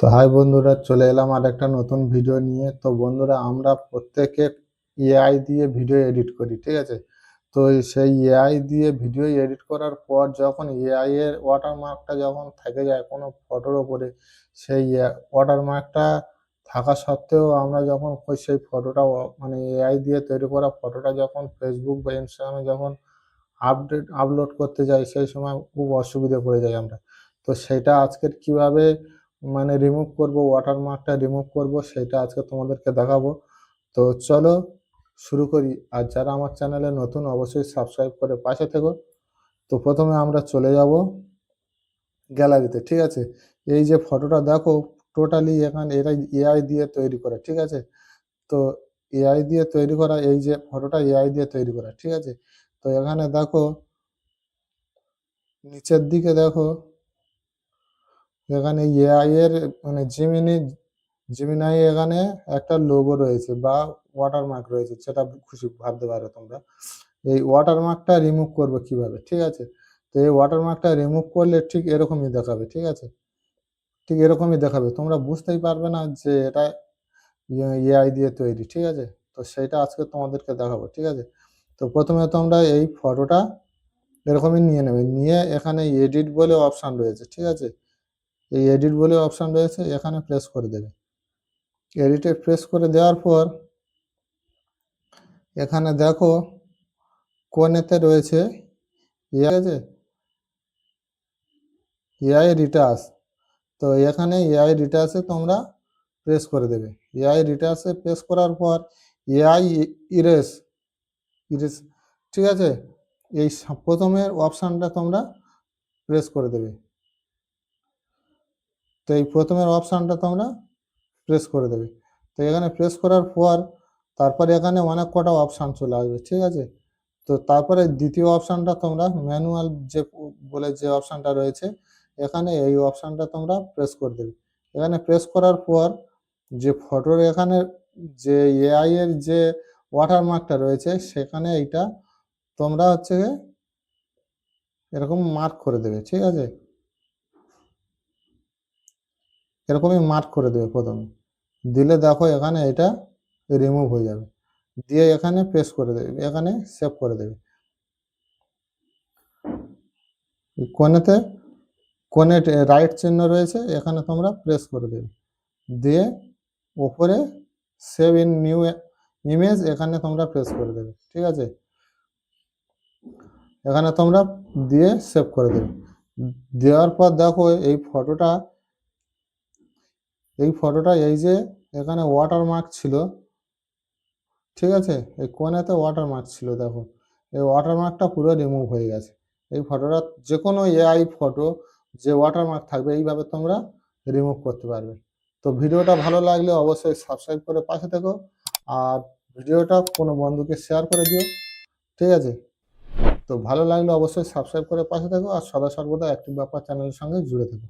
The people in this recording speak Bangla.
তো হাই বন্ধুরা, চলে এলাম আর একটা নতুন ভিডিও নিয়ে। তো বন্ধুরা, আমরা প্রত্যেকে এআই দিয়ে ভিডিও এডিট করি, ঠিক আছে? তো সেই এআই দিয়ে ভিডিও এডিট করার পর যখন এআই এর ওয়াটারমার্কটা যখন থেকে যায় কোনো ফটোর ওপরে, সেই ওয়াটারমার্কটা থাকা সত্ত্বেও আমরা যখন সেই ফটোটা মানে এআই দিয়ে তৈরি করা ফটোটা যখন ফেসবুক বা ইনস্টাগ্রামে যখন আপলোড করতে যাই, সেই সময় খুব অসুবিধায় পড়ে যাই আমরা। তো সেটা আজকের কিভাবে মানে রিমুভ করব, ওয়াটারমার্কটা রিমুভ করব, সেটা আজকে তোমাদেরকে দেখাবো। তো চলো শুরু করি। আর যারা আমার চ্যানেলে নতুন অবশ্যই সাবস্ক্রাইব করে পাশে থেকো। তো প্রথমে আমরা চলে যাব গ্যালারিতে, ঠিক আছে? এই যে ফটোটা দেখো, টোটালি এখানে এটা এআই দিয়ে তৈরি করা, ঠিক আছে? তো এআই দিয়ে তৈরি করা, এই যে ফটোটা এআই দিয়ে তৈরি করা, ঠিক আছে? তো এখানে দেখো, নিচের দিকে দেখো, এখানে এআই এর মানে জেমিনাই এখানে একটা লোগো রয়েছে বা ওয়াটারমার্ক রয়েছে, সেটা খুশি ভাবতে পারো তোমরা। এই ওয়াটারমার্কটা রিমুভ করবো কিভাবে, ঠিক আছে? তো এই ওয়াটারমার্কটা রিমুভ করলে ঠিক এরকমই দেখাবে, ঠিক আছে? ঠিক এরকমই দেখাবে, তোমরা বুঝতেই পারবে না যে এটা এআই দিয়ে তৈরি, ঠিক আছে? তো সেইটা আজকে তোমাদেরকে দেখাবো, ঠিক আছে? তো প্রথমে তোমরা এই ফটোটা এরকমই নিয়ে নেবে, নিয়ে এখানে এডিট বলে অপশান রয়েছে, ঠিক আছে? এই এডিট বলে অপশান রয়েছে, এখানে প্রেস করে দেবে। এডিটে প্রেস করে দেওয়ার পর এখানে দেখো কোনেতে রয়েছে এআই, আছে এআই রিটাচ। তো এখানে এআই রিটাচে তোমরা প্রেস করে দেবে। এআই রিটাচে প্রেস করার পর এআই ইরেস ইরেস, ঠিক আছে? এই প্রথমের অপশানটা তোমরা প্রেস করে দেবে। তো এই প্রথমের অপশানটা তোমরা প্রেস করে দেবে। তো এখানে প্রেস করার পর তারপরে এখানে অনেক কটা অপশান চলে আসবে, ঠিক আছে? তো তারপরে দ্বিতীয় অপশানটা তোমরা ম্যানুয়াল যে বলে যে অপশানটা রয়েছে, এখানে এই অপশানটা তোমরা প্রেস করে দেবে। এখানে প্রেস করার পর যে ফটোর এখানে যে এআই এর যে ওয়াটারমার্কটা রয়েছে, সেখানে এইটা তোমরা হচ্ছে গিয়ে এরকম মার্ক করে দেবে, ঠিক আছে? এরকমই মার্ক করে দেবে প্রথমে। দিলে দেখো এখানে এটা রিমুভ হয়ে যাবে। দিয়ে এখানে প্রেস করে দেবে, এখানে সেভ করে দেবে। কোণেতে কোণে রাইট চিহ্ন রয়েছে, এখানে তোমরা প্রেস করে দেবে। দিয়ে ওপরে সেভ ইন নিউ ইমেজ, এখানে তোমরা প্রেস করে দেবে, ঠিক আছে? এখানে তোমরা দিয়ে সেভ করে দেবে। দেওয়ার পর দেখো এই ফটোটা এই যে এখানে ওয়াটারমার্ক ছিল, ঠিক আছে? এই কোণেতে ওয়াটারমার্ক ছিল, দেখো এই ওয়াটারমার্কটা পুরো রিমুভ হয়ে গেছে। এই ফটোটা যে কোনো এআই ফটো যে ওয়াটারমার্ক থাকবে, এইভাবে তোমরা রিমুভ করতে পারবে। তো ভিডিওটা ভালো লাগলে অবশ্যই সাবস্ক্রাইব করে পাশে থেকো, আর ভিডিওটা কোনো বন্ধুকে শেয়ার করে দিও, ঠিক আছে? তো ভালো লাগলে অবশ্যই সাবস্ক্রাইব করে পাশে থেকো, আর সদা সর্বদা অ্যাক্টিভ ব্যাপার চ্যানেলের সঙ্গে জুড়ে থেকো।